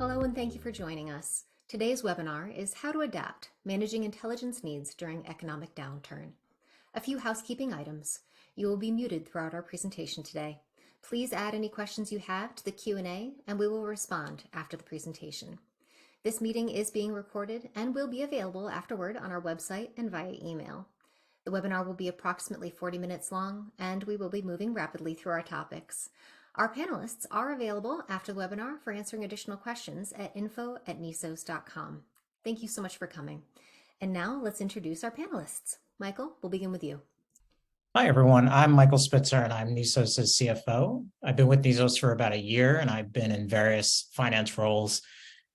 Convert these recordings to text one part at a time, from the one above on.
Hello and thank you for joining us. Today's webinar is How to Adapt, Managing Intelligence Needs During Economic Downturn. A few housekeeping items. You will be muted throughout our presentation today. Please add any questions you have to the Q&A and we will respond after the presentation. This meeting is being recorded and will be available afterward on our website and via email. The webinar will be approximately 40 minutes long and we will be moving rapidly through our topics. Our panelists are available after the webinar for answering additional questions at info@nisos.com. Thank you so much for coming. And now let's introduce our panelists. Michael, we'll begin with you. Hi, everyone. I'm Michael Spitzer, and I'm Nisos' CFO. I've been with Nisos for about a year, and I've been in various finance roles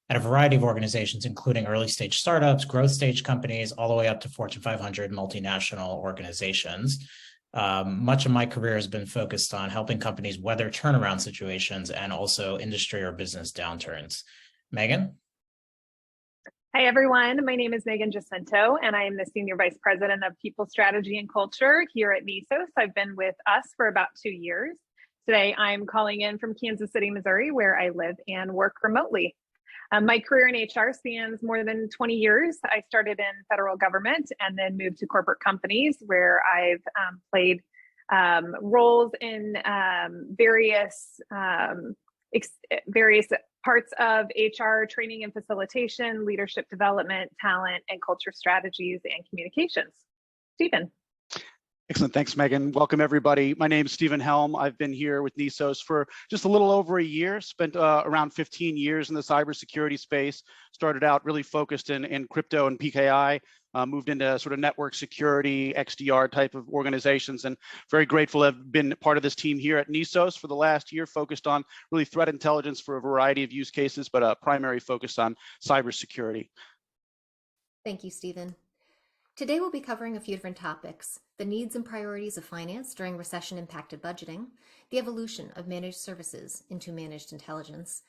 at a variety of organizations, including early stage startups, growth stage companies, all the way up to Fortune 500 multinational organizations. Much of my career has been focused on helping companies weather turnaround situations and also industry or business downturns. Megan? Hi, everyone. My name is Megan Jacinto, and I am the Senior Vice President of People Strategy and Culture here at Nisos. I've been with us for about 2 years. Today, I'm calling in from Kansas City, Missouri, where I live and work remotely. My career in HR spans more than 20 years. I started in federal government and then moved to corporate companies where I've played roles in various parts of HR training and facilitation, leadership development, talent, and culture strategies and communications. Stephen. Excellent. Thanks, Megan. Welcome, everybody. My name is Stephen Helm. I've been here with Nisos for just a little over a year, spent around 15 years in the cybersecurity space, started out really focused in crypto and PKI, moved into sort of network security, XDR type of organizations, and very grateful to have been part of this team here at Nisos for the last year, focused on really threat intelligence for a variety of use cases, but a primary focus on cybersecurity. Thank you, Stephen. Today we'll be covering a few different topics: the needs and priorities of finance during recession-impacted budgeting, the evolution of managed services into managed intelligence,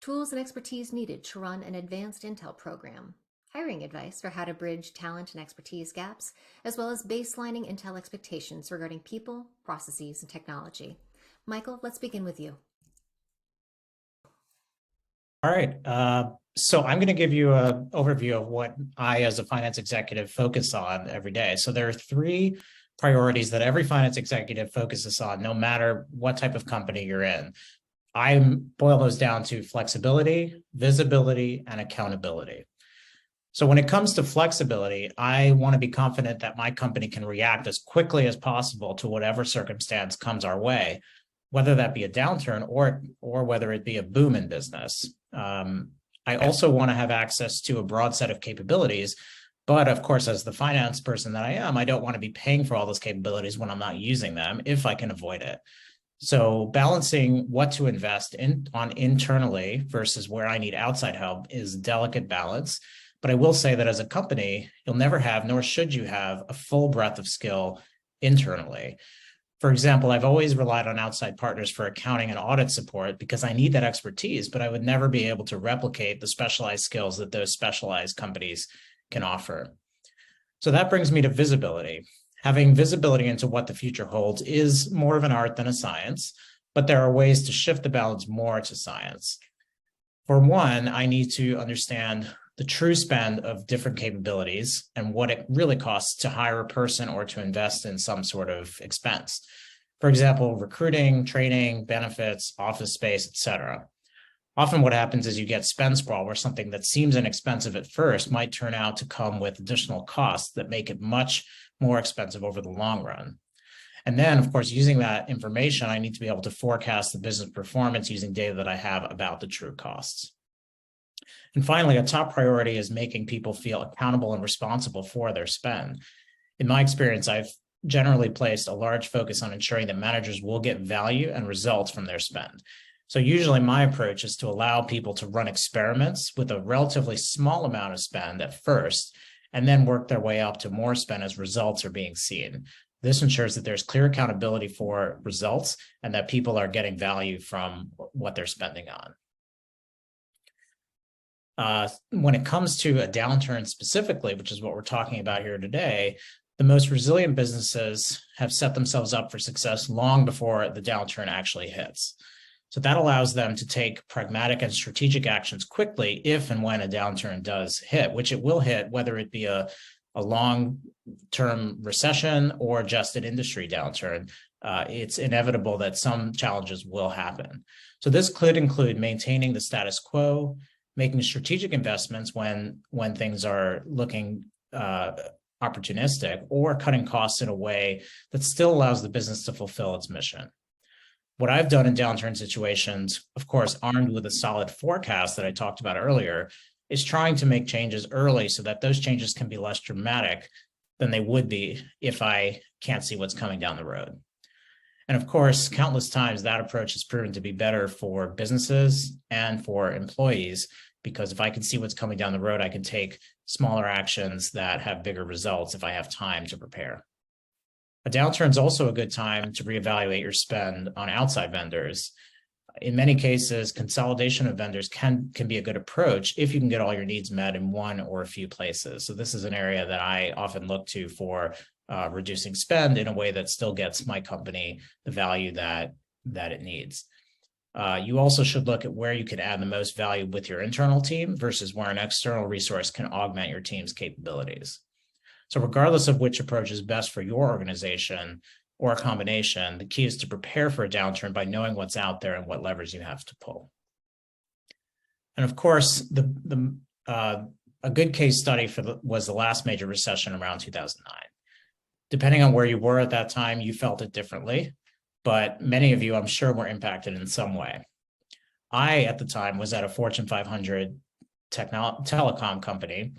tools and expertise needed to run an advanced intel program, hiring advice for how to bridge talent and expertise gaps, as well as baselining intel expectations regarding people, processes, and technology. Michael, let's begin with you. All right. So I'm going to give you an overview of what I, as a finance executive, focus on every day. So there are 3 priorities that every finance executive focuses on, no matter what type of company you're in. I boil those down to flexibility, visibility, and accountability. So when it comes to flexibility, I want to be confident that my company can react as quickly as possible to whatever circumstance comes our way, whether that be a downturn or whether it be a boom in business. I also want to have access to a broad set of capabilities, but of course, as the finance person that I am, I don't want to be paying for all those capabilities when I'm not using them, if I can avoid it. So balancing what to invest on internally versus where I need outside help is a delicate balance. But I will say that as a company, you'll never have, nor should you have, a full breadth of skill internally. For example, I've always relied on outside partners for accounting and audit support because I need that expertise, but I would never be able to replicate the specialized skills that those specialized companies can offer. So that brings me to visibility. Having visibility into what the future holds is more of an art than a science, but there are ways to shift the balance more to science. For one, I need to understand the true spend of different capabilities and what it really costs to hire a person or to invest in some sort of expense. For example, recruiting, training, benefits, office space, etc. Often what happens is you get spend sprawl, where something that seems inexpensive at first might turn out to come with additional costs that make it much more expensive over the long run. And then, of course, using that information, I need to be able to forecast the business performance using data that I have about the true costs. And finally, a top priority is making people feel accountable and responsible for their spend. In my experience, I've generally placed a large focus on ensuring that managers will get value and results from their spend. So usually my approach is to allow people to run experiments with a relatively small amount of spend at first, and then work their way up to more spend as results are being seen. This ensures that there's clear accountability for results and that people are getting value from what they're spending on. When it comes to a downturn specifically, which is what we're talking about here today, the most resilient businesses have set themselves up for success long before the downturn actually hits. So that allows them to take pragmatic and strategic actions quickly if and when a downturn does hit, which it will hit, whether it be a long-term recession or just an industry downturn. It's inevitable that some challenges will happen. So this could include maintaining the status quo, making strategic investments when things are looking opportunistic, or cutting costs in a way that still allows the business to fulfill its mission. What I've done in downturn situations, of course, armed with a solid forecast that I talked about earlier, is trying to make changes early so that those changes can be less dramatic than they would be if I can't see what's coming down the road. And of course, countless times that approach has proven to be better for businesses and for employees, because if I can see what's coming down the road, I can take smaller actions that have bigger results if I have time to prepare. A downturn is also a good time to reevaluate your spend on outside vendors. In many cases, consolidation of vendors can be a good approach if you can get all your needs met in one or a few places. So this is an area that I often look to for reducing spend in a way that still gets my company the value that it needs. You also should look at where you can add the most value with your internal team versus where an external resource can augment your team's capabilities. So regardless of which approach is best for your organization or a combination, the key is to prepare for a downturn by knowing what's out there and what levers you have to pull. And of course, a good case study was the last major recession around 2009. Depending on where you were at that time, you felt it differently, but many of you, I'm sure, were impacted in some way. I, at the time, was at a Fortune 500 telecom company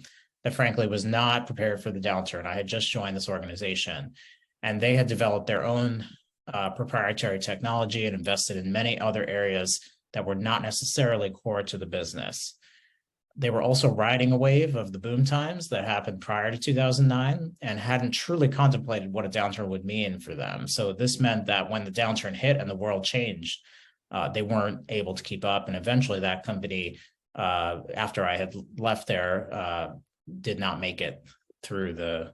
that frankly was not prepared for the downturn. I had just joined this organization, and they had developed their own proprietary technology and invested in many other areas that were not necessarily core to the business. They were also riding a wave of the boom times that happened prior to 2009 and hadn't truly contemplated what a downturn would mean for them. So this meant that when the downturn hit and the world changed, they weren't able to keep up. And eventually that company, after I had left there, did not make it through the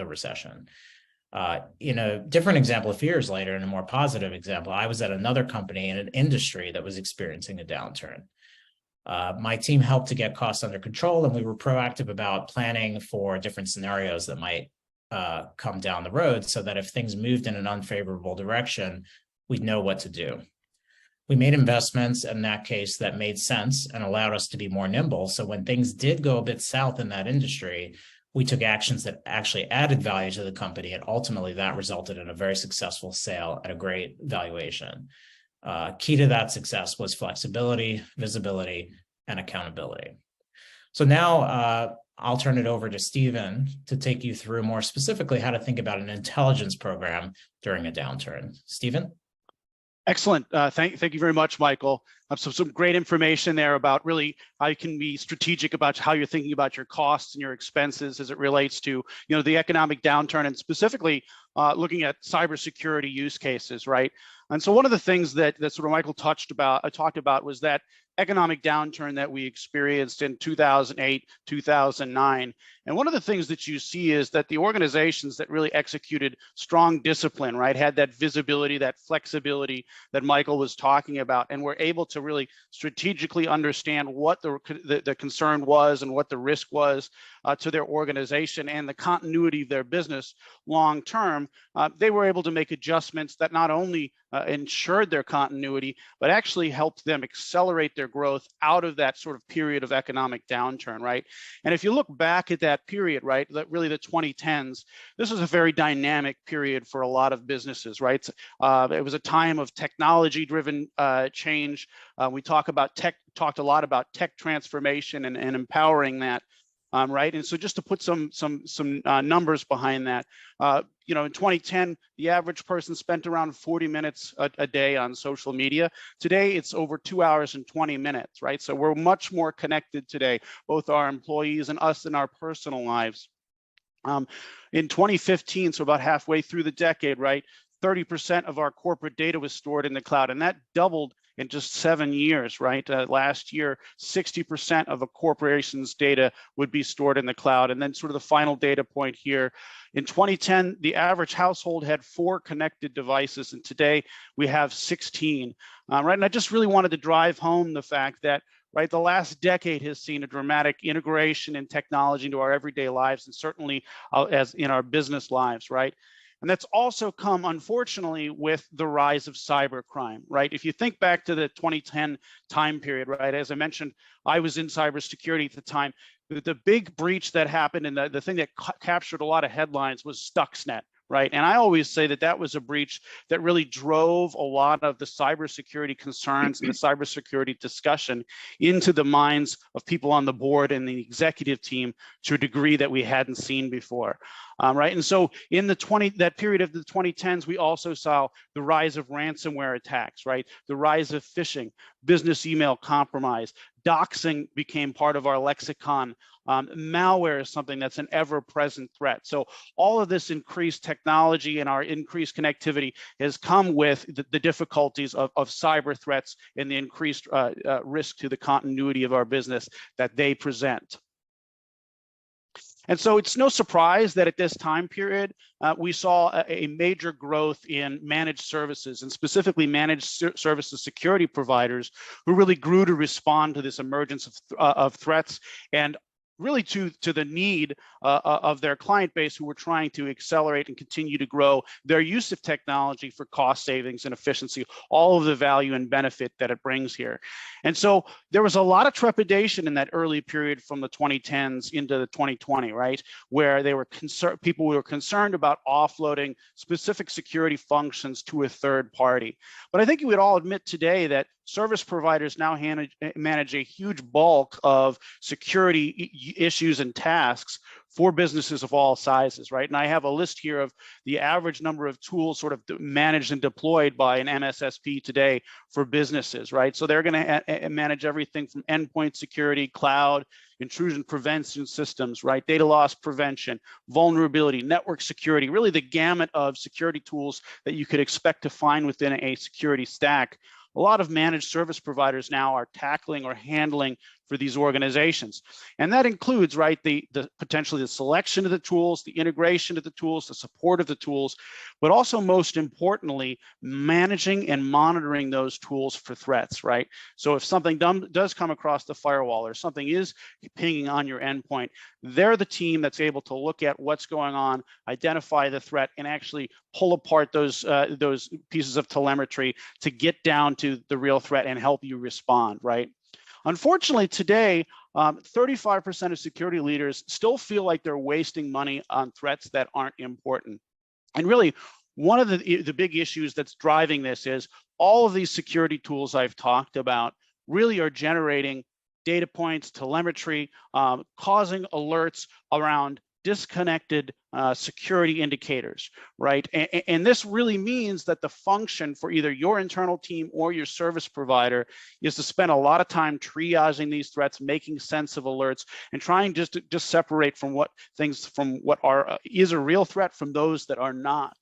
recession. In a different example, a few years later, in a more positive example, I was at another company in an industry that was experiencing a downturn. My team helped to get costs under control, and we were proactive about planning for different scenarios that might come down the road so that if things moved in an unfavorable direction, we'd know what to do. We made investments in that case that made sense and allowed us to be more nimble. So when things did go a bit south in that industry, we took actions that actually added value to the company, and ultimately that resulted in a very successful sale at a great valuation. Key to that success was flexibility, visibility, and accountability. So now I'll turn it over to Stephen to take you through more specifically how to think about an intelligence program during a downturn. Stephen? Excellent. Thank you very much, Michael. Some great information there about really how you can be strategic about how you're thinking about your costs and your expenses as it relates to, the economic downturn, and specifically looking at cybersecurity use cases, right? And so one of the things that sort of Michael talked about was that economic downturn that we experienced in 2008, 2009. And one of the things that you see is that the organizations that really executed strong discipline, right, had that visibility, that flexibility that Michael was talking about, and were able to really strategically understand what the concern was and what the risk was to their organization and the continuity of their business long term, they were able to make adjustments that not only ensured their continuity, but actually helped them accelerate their growth out of that sort of period of economic downturn, right? And if you look back at that period, right, really the 2010s, this was a very dynamic period for a lot of businesses, right? It was a time of technology-driven change. We talked a lot about tech transformation and empowering that. Right, and so just to put some numbers behind that, in 2010, the average person spent around 40 minutes a day on social media. Today, it's over 2 hours and 20 minutes, right? So we're much more connected today, both our employees and us in our personal lives. In 2015, so about halfway through the decade, right, 30% of our corporate data was stored in the cloud, and that doubled in just 7 years, right? Last year, 60% of a corporation's data would be stored in the cloud. And then sort of the final data point here, in 2010, the average household had 4 connected devices, and today we have 16, right? And I just really wanted to drive home the fact that, right, the last decade has seen a dramatic integration in technology into our everyday lives, and certainly as in our business lives, right? And that's also come, unfortunately, with the rise of cybercrime, right? If you think back to the 2010 time period, right, as I mentioned, I was in cybersecurity at the time. The big breach that happened, and the thing that captured a lot of headlines, was Stuxnet, right? And I always say that that was a breach that really drove a lot of the cybersecurity concerns and the cybersecurity discussion into the minds of people on the board and the executive team to a degree that we hadn't seen before, right? And so in that period of the 2010s, we also saw the rise of ransomware attacks, right? The rise of phishing, business email compromise, doxing became part of our lexicon. Malware is something that's an ever-present threat. So all of this increased technology and our increased connectivity has come with the difficulties of cyber threats and the increased risk to the continuity of our business that they present. And so it's no surprise that at this time period, we saw a major growth in managed services, and specifically managed services security providers who really grew to respond to this emergence of threats, and really to the need of their client base, who were trying to accelerate and continue to grow their use of technology for cost savings and efficiency, all of the value and benefit that it brings here. And so there was a lot of trepidation in that early period from the 2010s into the 2020, right? Where they were people were concerned about offloading specific security functions to a third party. But I think you would all admit today that service providers now manage a huge bulk of security issues and tasks for businesses of all sizes, right? And I have a list here of the average number of tools sort of managed and deployed by an MSSP today for businesses, right? So they're going to manage everything from endpoint security, cloud, intrusion prevention systems, right? Data loss prevention, vulnerability, network security, really the gamut of security tools that you could expect to find within a security stack. A lot of managed service providers now are tackling or handling for these organizations. And that includes, right, the potentially the selection of the tools, the integration of the tools, the support of the tools, but also most importantly, managing and monitoring those tools for threats, right? So if something does come across the firewall or something is pinging on your endpoint, they're the team that's able to look at what's going on, identify the threat, and actually pull apart those pieces of telemetry to get down to the real threat and help you respond, right? Unfortunately, today, 35% of security leaders still feel like they're wasting money on threats that aren't important. And really, one of the big issues that's driving this is all of these security tools I've talked about really are generating data points, telemetry, causing alerts around disconnected security indicators, right? And this really means that the function for either your internal team or your service provider is to spend a lot of time triaging these threats, making sense of alerts, and trying just to separate from what is a real threat from those that are not.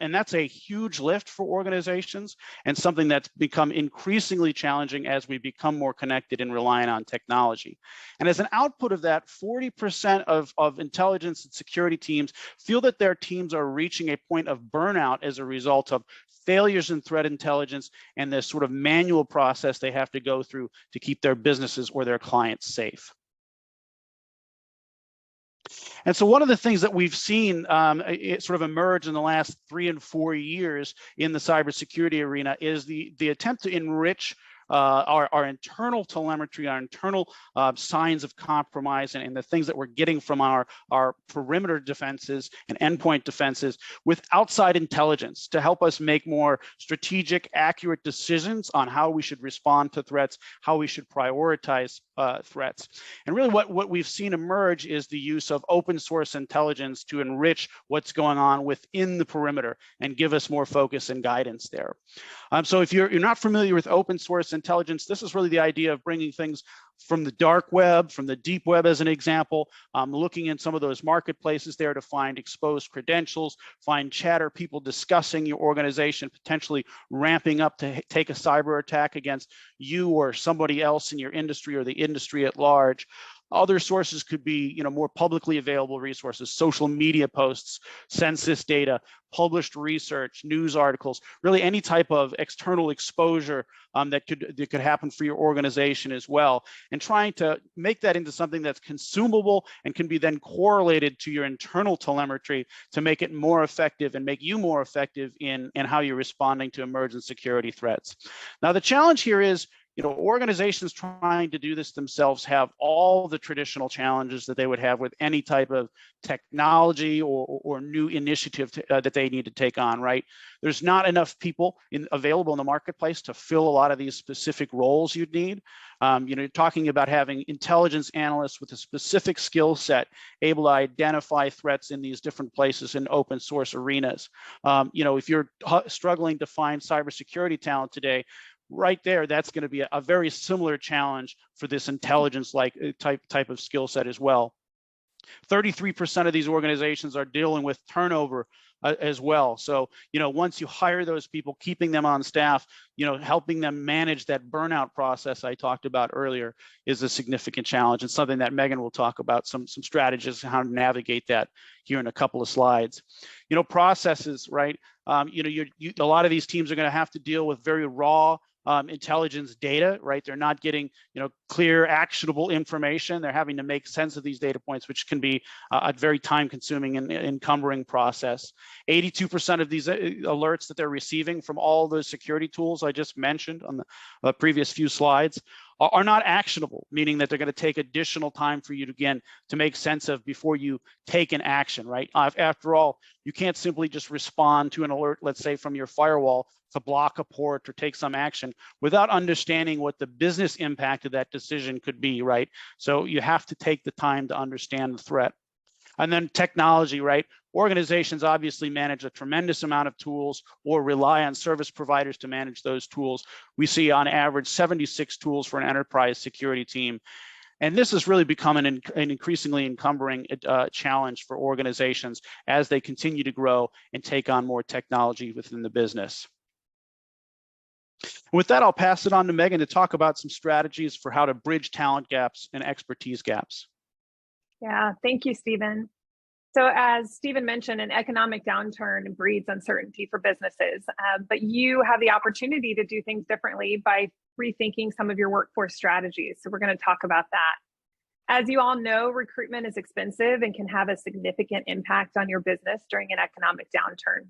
And that's a huge lift for organizations, and something that's become increasingly challenging as we become more connected and reliant on technology. And as an output of that, 40% of intelligence and security teams feel that their teams are reaching a point of burnout as a result of failures in threat intelligence and this sort of manual process they have to go through to keep their businesses or their clients safe. And so one of the things that we've seen sort of emerge in the last 3 and 4 years in the cybersecurity arena is the attempt to enrich our internal telemetry, our internal signs of compromise, and the things that we're getting from our perimeter defenses and endpoint defenses with outside intelligence to help us make more strategic, accurate decisions on how we should respond to threats, how we should prioritize threats. And really what we've seen emerge is the use of open source intelligence to enrich what's going on within the perimeter and give us more focus and guidance there. So if you're not familiar with open source intelligence, this is really the idea of bringing things from the dark web, from the deep web as an example, looking in some of those marketplaces there to find exposed credentials, find chatter, people discussing your organization, potentially ramping up to take a cyber attack against you or somebody else in your industry or the industry at large. Other sources could be, more publicly available resources, social media posts, census data, published research, news articles, really any type of external exposure that could happen for your organization as well, and trying to make that into something that's consumable and can be then correlated to your internal telemetry to make it more effective and make you more effective in how you're responding to emergent security threats. Now, the challenge here is, organizations trying to do this themselves have all the traditional challenges that they would have with any type of technology or new initiative that they need to take on, right? There's not enough people available in the marketplace to fill a lot of these specific roles you'd need. You're talking about having intelligence analysts with a specific skill set able to identify threats in these different places in open source arenas. If you're struggling to find cybersecurity talent today, right there, that's going to be a very similar challenge for this intelligence-like type of skill set as well. 33% of these organizations are dealing with turnover as well. So, once you hire those people, keeping them on staff, helping them manage that burnout process I talked about earlier is a significant challenge, and something that Megan will talk about some strategies on how to navigate that here in a couple of slides. Processes, right? A lot of these teams are going to have to deal with very raw intelligence data, right? They're not getting, clear, actionable information. They're having to make sense of these data points, which can be a very time-consuming and encumbering process. 82% of these alerts that they're receiving from all the security tools I just mentioned on the previous few slides are not actionable, meaning that they're going to take additional time for you to make sense of before you take an action, right? After all, you can't simply just respond to an alert, let's say from your firewall, to block a port or take some action without understanding what the business impact of that decision could be, right? So you have to take the time to understand the threat. And then technology, right? Organizations obviously manage a tremendous amount of tools or rely on service providers to manage those tools. We see on average 76 tools for an enterprise security team. And this has really become an increasingly encumbering challenge for organizations as they continue to grow and take on more technology within the business. With that, I'll pass it on to Megan to talk about some strategies for how to bridge talent gaps and expertise gaps. Yeah, thank you, Stephen. So as Stephen mentioned, an economic downturn breeds uncertainty for businesses, but you have the opportunity to do things differently by rethinking some of your workforce strategies. So we're going to talk about that. As you all know, recruitment is expensive and can have a significant impact on your business during an economic downturn.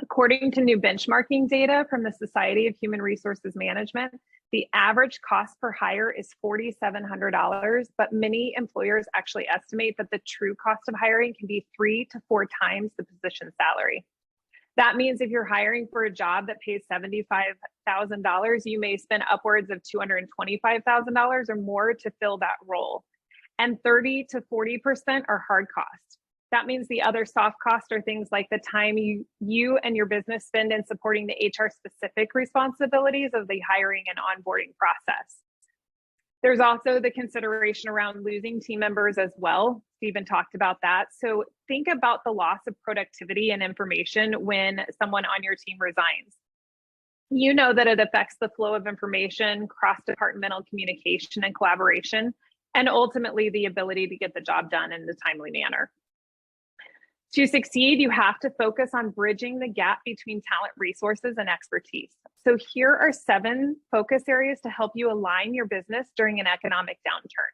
According to new benchmarking data from the Society of Human Resources Management, the average cost per hire is $4,700, but many employers actually estimate that the true cost of hiring can be 3 to 4 times the position salary. That means if you're hiring for a job that pays $75,000, you may spend upwards of $225,000 or more to fill that role. And 30 to 40% are hard costs. That means the other soft costs are things like the time you and your business spend in supporting the HR-specific responsibilities of the hiring and onboarding process. There's also the consideration around losing team members as well. Stephen talked about that. So think about the loss of productivity and information when someone on your team resigns. You know that it affects the flow of information, cross-departmental communication and collaboration, and ultimately the ability to get the job done in a timely manner. To succeed, you have to focus on bridging the gap between talent resources and expertise. So here are 7 focus areas to help you align your business during an economic downturn.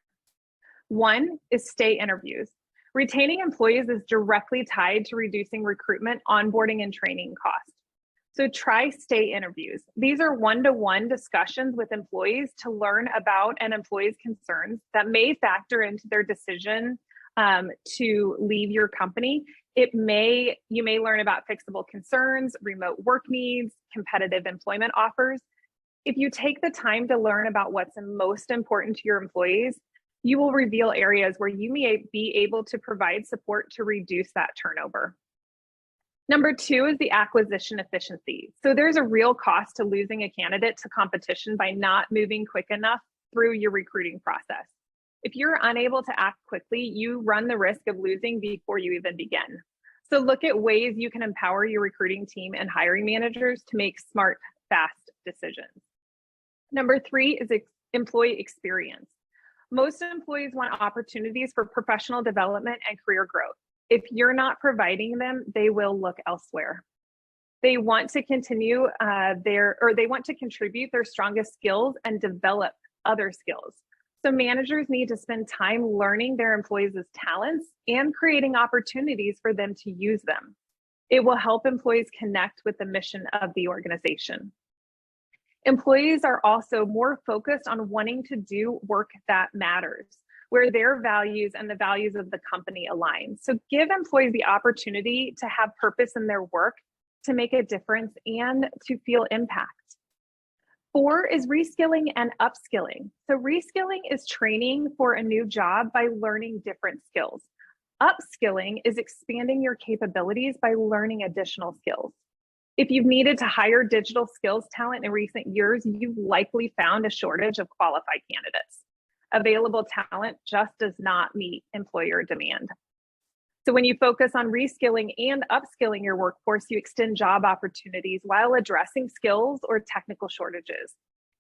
1 is stay interviews. Retaining employees is directly tied to reducing recruitment, onboarding, and training costs. So try stay interviews. These are one-to-one discussions with employees to learn about an employee's concerns that may factor into their decision to leave your company. You may learn about fixable concerns, remote work needs, competitive employment offers. If you take the time to learn about what's most important to your employees, you will reveal areas where you may be able to provide support to reduce that turnover. Number two is the acquisition efficiency. So there's a real cost to losing a candidate to competition by not moving quick enough through your recruiting process. If you're unable to act quickly, you run the risk of losing before you even begin. So look at ways you can empower your recruiting team and hiring managers to make smart, fast decisions. Number three is employee experience. Most employees want opportunities for professional development and career growth. If you're not providing them, they will look elsewhere. They want to continue they want to contribute their strongest skills and develop other skills. So managers need to spend time learning their employees' talents and creating opportunities for them to use them. It will help employees connect with the mission of the organization. Employees are also more focused on wanting to do work that matters, where their values and the values of the company align. So give employees the opportunity to have purpose in their work, to make a difference, and to feel impact. 4 is reskilling and upskilling. So reskilling is training for a new job by learning different skills. Upskilling is expanding your capabilities by learning additional skills. If you've needed to hire digital skills talent in recent years, you've likely found a shortage of qualified candidates. Available talent just does not meet employer demand. So when you focus on reskilling and upskilling your workforce, you extend job opportunities while addressing skills or technical shortages.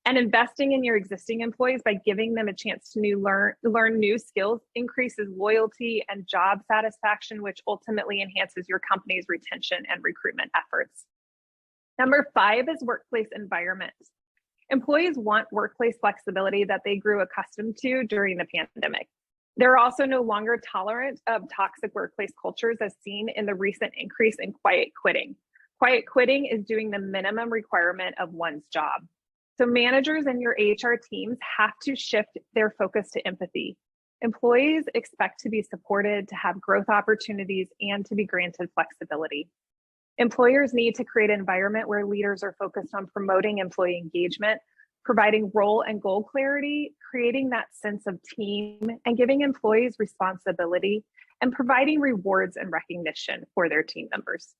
And investing in your existing employees by giving them a chance to learn new skills increases loyalty and job satisfaction, which ultimately enhances your company's retention and recruitment efforts. Number 5 is workplace environment. Employees want workplace flexibility that they grew accustomed to during the pandemic. They're also no longer tolerant of toxic workplace cultures as seen in the recent increase in quiet quitting. Quiet quitting is doing the minimum requirement of one's job. So managers and your HR teams have to shift their focus to empathy. Employees expect to be supported, to have growth opportunities, and to be granted flexibility. Employers need to create an environment where leaders are focused on promoting employee engagement, providing role and goal clarity, creating that sense of team, and giving employees responsibility, and providing rewards and recognition for their team members.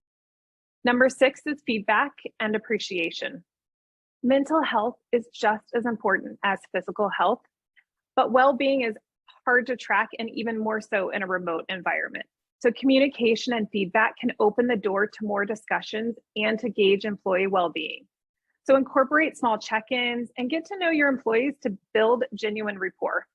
Number 6 is feedback and appreciation. Mental health is just as important as physical health, but well-being is hard to track and even more so in a remote environment. So communication and feedback can open the door to more discussions and to gauge employee well-being. So incorporate small check-ins and get to know your employees to build genuine rapport.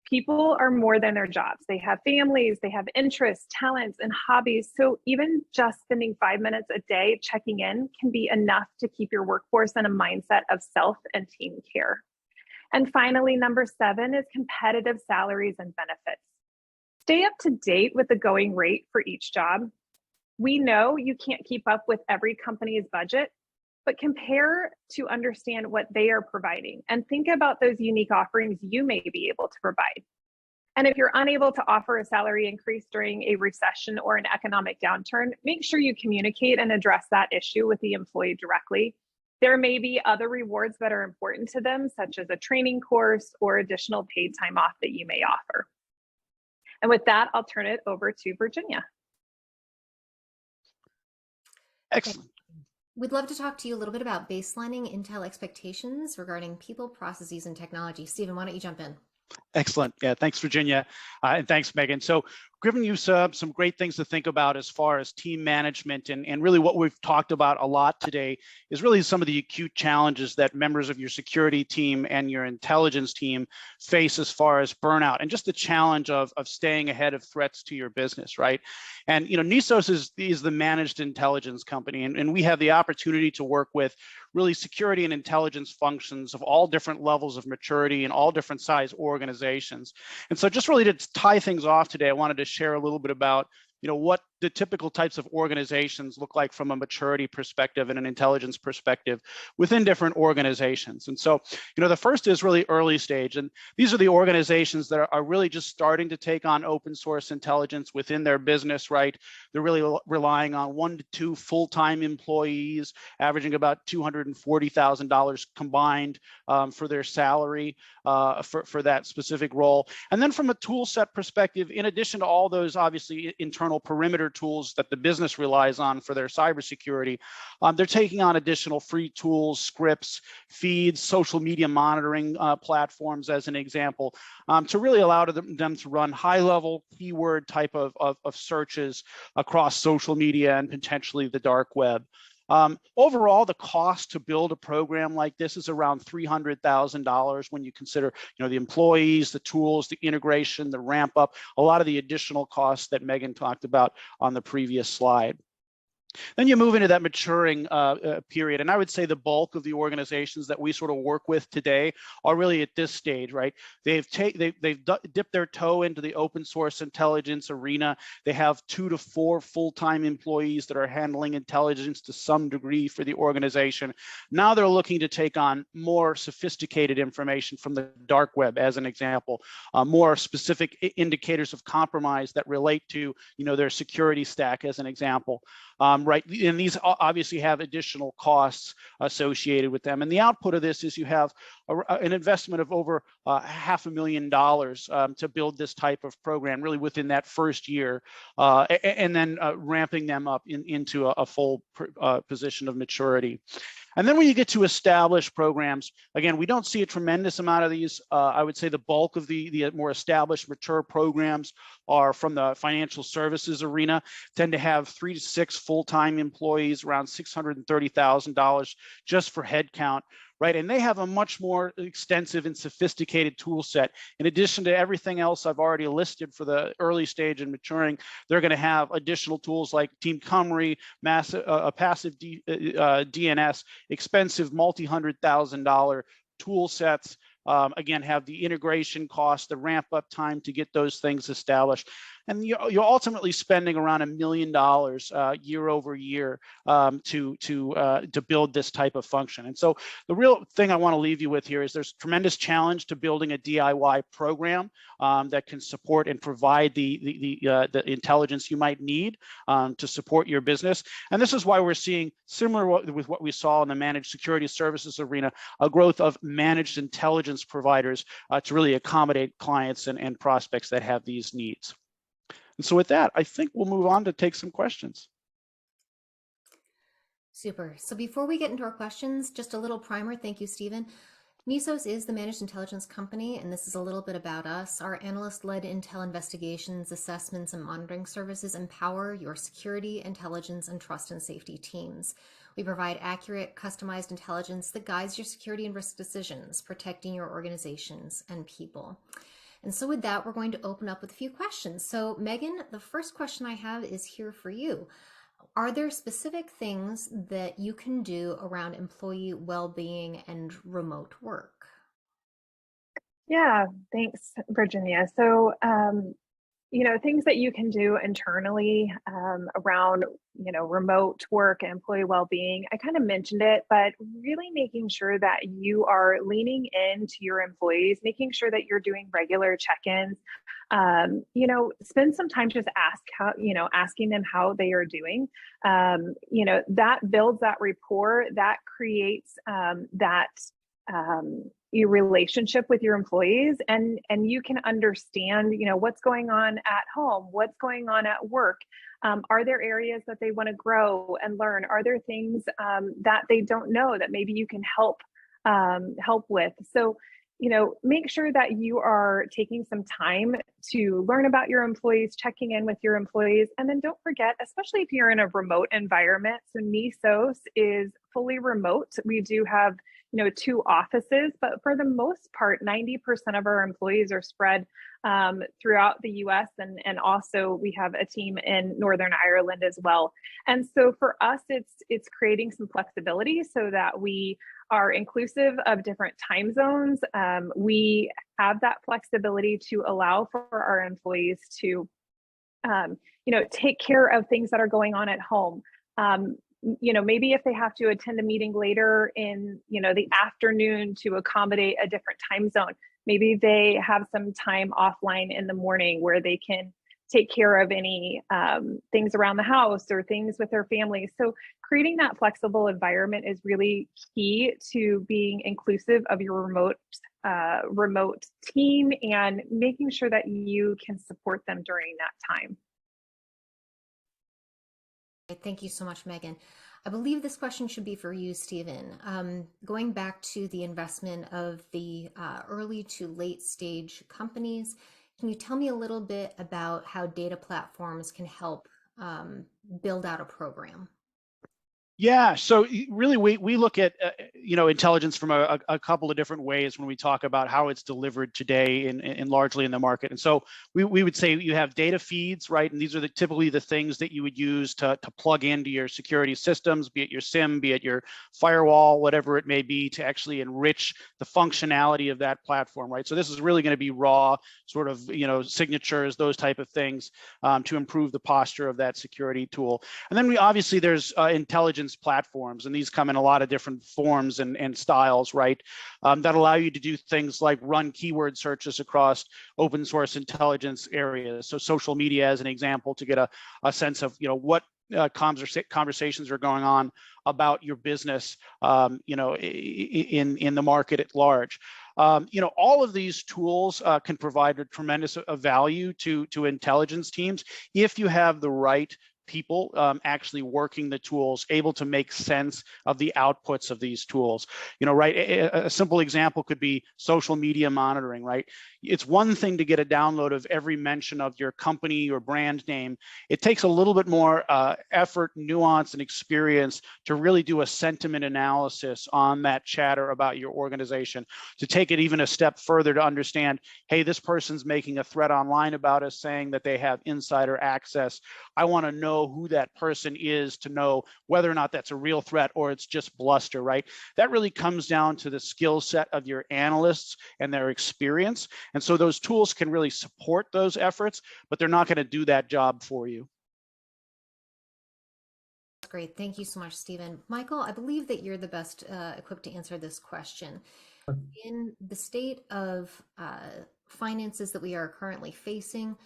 People are more than their jobs. They have families, they have interests, talents, and hobbies. So even just spending 5 minutes a day checking in can be enough to keep your workforce in a mindset of self and team care. And finally, number 7 is competitive salaries and benefits. Stay up to date with the going rate for each job. We know you can't keep up with every company's budget, but compare to understand what they are providing and think about those unique offerings you may be able to provide. And if you're unable to offer a salary increase during a recession or an economic downturn, make sure you communicate and address that issue with the employee directly. There may be other rewards that are important to them, such as a training course or additional paid time off that you may offer. And with that, I'll turn it over to Virginia. Excellent. We'd love to talk to you a little bit about baselining Intel expectations regarding people, processes, and technology. Stephen, why don't you jump in? Excellent. Yeah, thanks, Virginia. And thanks, Megan. So giving you some great things to think about as far as team management and really what we've talked about a lot today is really some of the acute challenges that members of your security team and your intelligence team face as far as burnout and just the challenge of staying ahead of threats to your business, right? And, NISOS is the managed intelligence company, and we have the opportunity to work with really security and intelligence functions of all different levels of maturity and all different size organizations. And so just really to tie things off today, I wanted to share a little bit about what the typical types of organizations look like from a maturity perspective and an intelligence perspective within different organizations. And so, the first is really early stage. And these are the organizations that are really just starting to take on open source intelligence within their business, right? They're really relying on 1 to 2 full-time employees, averaging about $240,000 combined for their salary for that specific role. And then from a tool set perspective, in addition to all those obviously internal perimeter other tools that the business relies on for their cybersecurity. They're taking on additional free tools, scripts, feeds, social media monitoring platforms, as an example, to really allow them to run high-level keyword type of searches across social media and potentially the dark web. Overall, the cost to build a program like this is around $300,000 when you consider, the employees, the tools, the integration, the ramp up, a lot of the additional costs that Megan talked about on the previous slide. Then you move into that maturing period. And I would say the bulk of the organizations that we sort of work with today are really at this stage, right? They've dipped their toe into the open source intelligence arena. They have 2 to 4 full-time employees that are handling intelligence to some degree for the organization. Now they're looking to take on more sophisticated information from the dark web, as an example, more specific indicators of compromise that relate to, their security stack, as an example. Right, and these obviously have additional costs associated with them. And the output of this is you have an investment of over $500,000 to build this type of program, really within that first year, and then ramping them up into a full position of maturity. And then when you get to established programs, again, we don't see a tremendous amount of these. I would say the bulk of the more established, mature programs are from the financial services arena, tend to have 3 to 6 full-time employees, around $630,000 just for headcount. Right, and they have a much more extensive and sophisticated tool set. In addition to everything else I've already listed for the early stage and maturing, they're going to have additional tools like Team Cumry, passive DNS, expensive multi-$100,000 tool sets. Again, have the integration cost, the ramp up time to get those things established. And you're ultimately spending around $1 million year over year to build this type of function. And so the real thing I want to leave you with here is there's tremendous challenge to building a DIY program that can support and provide the intelligence you might need to support your business. And this is why we're seeing, similar with what we saw in the managed security services arena, a growth of managed intelligence providers to really accommodate clients and prospects that have these needs. And so with that, I think we'll move on to take some questions. Super. So before we get into our questions, just a little primer. Thank you, Stephen. NISOS is the managed intelligence company, and this is a little bit about us. Our analyst-led intel investigations, assessments, and monitoring services empower your security, intelligence, and trust and safety teams. We provide accurate, customized intelligence that guides your security and risk decisions, protecting your organizations and people. And so with that, we're going to open up with a few questions. So Megan, the first question I have is here for you. Are there specific things that you can do around employee well-being and remote work? Yeah, thanks, Virginia. So, things that you can do internally around, remote work and employee well-being. I kind of mentioned it, but really making sure that you are leaning into your employees, making sure that you're doing regular check-ins. Spend some time just asking them how they are doing. That builds that rapport, that creates your relationship with your employees, and you can understand, what's going on at home, what's going on at work. Are there areas that they want to grow and learn? Are there things that they don't know that maybe you can help with? So, make sure that you are taking some time to learn about your employees, checking in with your employees, and then don't forget, especially if you're in a remote environment. So NISOS is fully remote. We do have 2 offices, but for the most part, 90% of our employees are spread throughout the US, and also we have a team in Northern Ireland as well. And so for us, it's creating some flexibility so that we are inclusive of different time zones. We have that flexibility to allow for our employees to take care of things that are going on at home. Maybe if they have to attend a meeting later in, the afternoon to accommodate a different time zone, maybe they have some time offline in the morning where they can take care of any things around the house or things with their families. So creating that flexible environment is really key to being inclusive of your remote team and making sure that you can support them during that time. Thank you so much, Megan. I believe this question should be for you, Stephen. Going back to the investment of the early to late stage companies, can you tell me a little bit about how data platforms can help build out a program? Yeah, so really we look at intelligence from a couple of different ways when we talk about how it's delivered today in largely in the market. And so we would say you have data feeds, right? And these are typically the things that you would use to plug into your security systems, be it your SIM, be it your firewall, whatever it may be, to actually enrich the functionality of that platform, right? So this is really going to be raw sort of signatures, those type of things, to improve the posture of that security tool. And then obviously there's intelligence platforms, and these come in a lot of different forms and styles, right? That allow you to do things like run keyword searches across open source intelligence areas. So social media as an example, to get a sense of what conversations are going on about your business, in the market at large. All of these tools can provide a tremendous value to intelligence teams if you have the right people actually working the tools, able to make sense of the outputs of these tools. Right? A simple example could be social media monitoring, right? It's one thing to get a download of every mention of your company or brand name. It takes a little bit more effort, nuance, and experience to really do a sentiment analysis on that chatter about your organization, to take it even a step further to understand, hey, this person's making a threat online about us saying that they have insider access. I want to know who that person is to know whether or not that's a real threat or it's just bluster, right? That really comes down to the skill set of your analysts and their experience. And so those tools can really support those efforts, but they're not going to do that job for you. That's great. Thank you so much, Stephen. Michael, I believe that you're the best equipped to answer this question. In the state of finances that we are currently facing,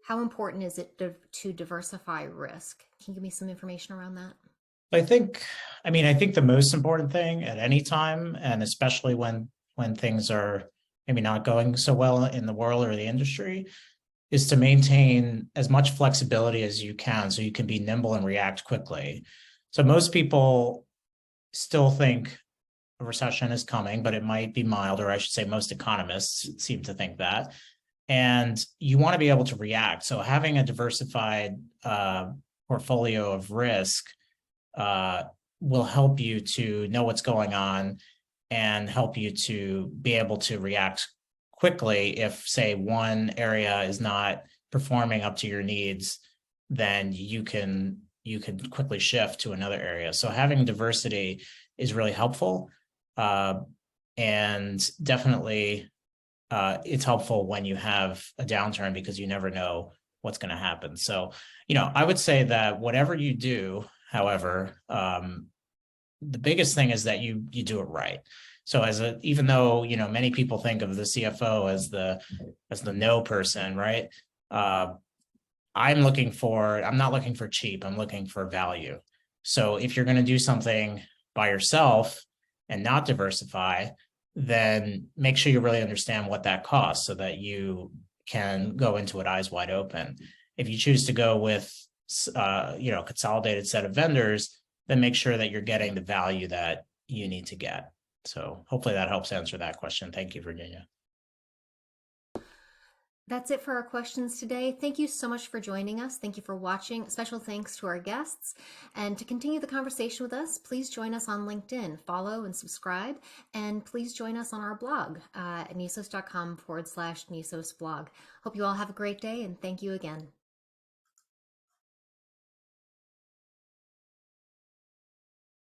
how important is it to diversify risk? Can you give me some information around that? I think the most important thing at any time, and especially when things are maybe not going so well in the world or the industry, is to maintain as much flexibility as you can so you can be nimble and react quickly. So most people still think a recession is coming, but it might be mild, or I should say most economists seem to think that. And you want to be able to react. So having a diversified portfolio of risk will help you to know what's going on and help you to be able to react quickly. If, say, one area is not performing up to your needs, then you can quickly shift to another area. So having diversity is really helpful, and definitely it's helpful when you have a downturn, because you never know what's going to happen. So, I would say that whatever you do, however, the biggest thing is that you do it right. So even though, many people think of the CFO as the no person, right? I'm not looking for cheap, I'm looking for value. So if you're going to do something by yourself and not diversify, then make sure you really understand what that costs so that you can go into it eyes wide open. If you choose to go with, consolidated set of vendors, then make sure that you're getting the value that you need to get. So hopefully that helps answer that question. Thank you, Virginia. That's it for our questions today. Thank you so much for joining us. Thank you for watching. Special thanks to our guests. And to continue the conversation with us, please join us on LinkedIn, follow and subscribe, and please join us on our blog at nisos.com/Nisos blog. Hope you all have a great day, and thank you again.